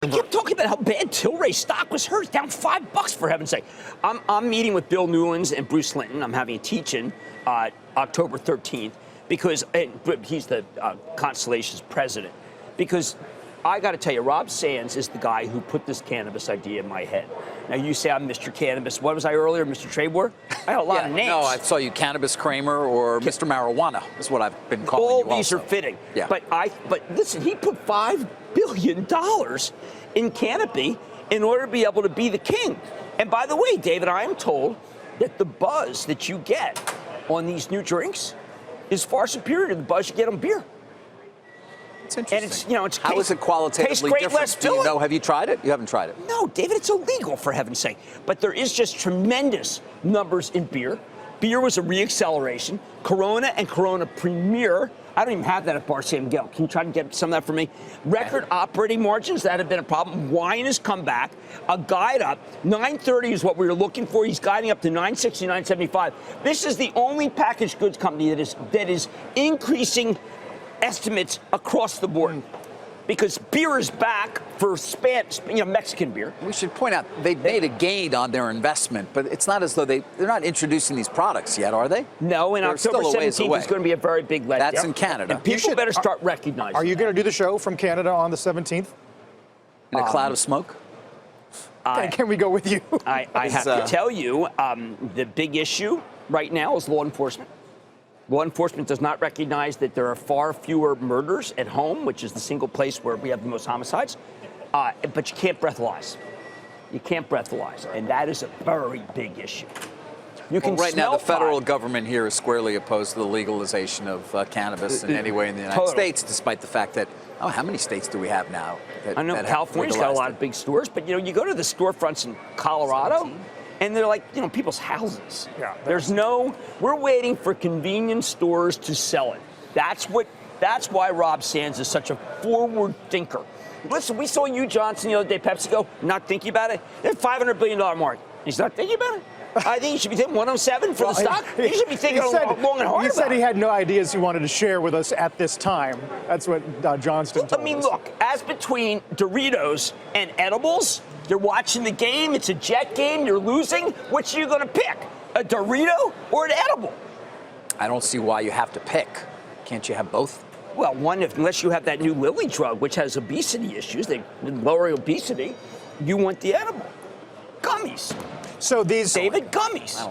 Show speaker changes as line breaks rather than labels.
I kept talking about how bad Tilray's stock was hurt, down $5 for heaven's sake. I'm meeting with Bill Newlands and Bruce Linton. I'm having a teach-in October 13th because he's the Constellation's president. Because I got to tell you, Rob Sands is the guy who put this cannabis idea in my head. Now you say I'm Mr. Cannabis. What was I earlier, Mr. Trade War? I had a lot of names.
No, I saw you Cannabis Cramer or Mr. Marijuana is what I've been calling you.
All these are fitting. Yeah. But listen, he put $5 billion in Canopy in order to be able to be the king. And by the way, David, I am told that the buzz that you get on these new drinks is far superior to the buzz you get on beer.
It's interesting.
And it's
how is it qualitatively different? Do you know? Have you tried it? You haven't tried it.
No, David, it's illegal for heaven's sake. But there is just tremendous numbers in beer. Beer was a reacceleration. Corona and Corona Premier. I don't even have that at Bar San Miguel. Can you try to get some of that for me? Record operating margins, that have been a problem. Wine has come back. A guide up. 930 is what we were looking for. He's guiding up to 960, 975. This is the only packaged goods company that is increasing estimates across the board. Because beer is back for Mexican beer.
We should point out they made a gain on their investment, but it's not as though they're not introducing these products yet, are they?
No, and October 17th is going to be a very big letdown.
That's in Canada.
And people better start recognizing.
Are you going to do the show from Canada on the 17th?
In a cloud of smoke?
Can we go with you?
I have to tell you, the big issue right now is law enforcement. Law enforcement does not recognize that there are far fewer murders at home, which is the single place where we have the most homicides. But you can't breathalyze. You can't breathalyze. And that is a very big issue. You can
right now, the federal government here is squarely opposed to the legalization of cannabis in any way in the United States, despite the fact that, how many states do we have now?
I know California's got a lot of big stores, but you go to the storefronts in Colorado, and they're like, people's houses. Yeah, we're waiting for convenience stores to sell it. That's why Rob Sands is such a forward thinker. Listen, we saw Hugh Johnson the other day, PepsiCo, not thinking about it. They're $500 billion market. He's not thinking about it. I think he should be thinking 107 for the stock. He should be thinking long and hard about it.
He said he had no ideas he wanted to share with us at this time. That's what Johnston told us.
Look, as between Doritos and edibles, you're watching the game, it's a Jet game, you're losing. Which are you going to pick, a Dorito or an edible?
I don't see why you have to pick. Can't you have both?
Well, unless you have that new Lilly drug, which has obesity issues, they lower obesity, you want the edible. Gummies.
So these...
David, gummies.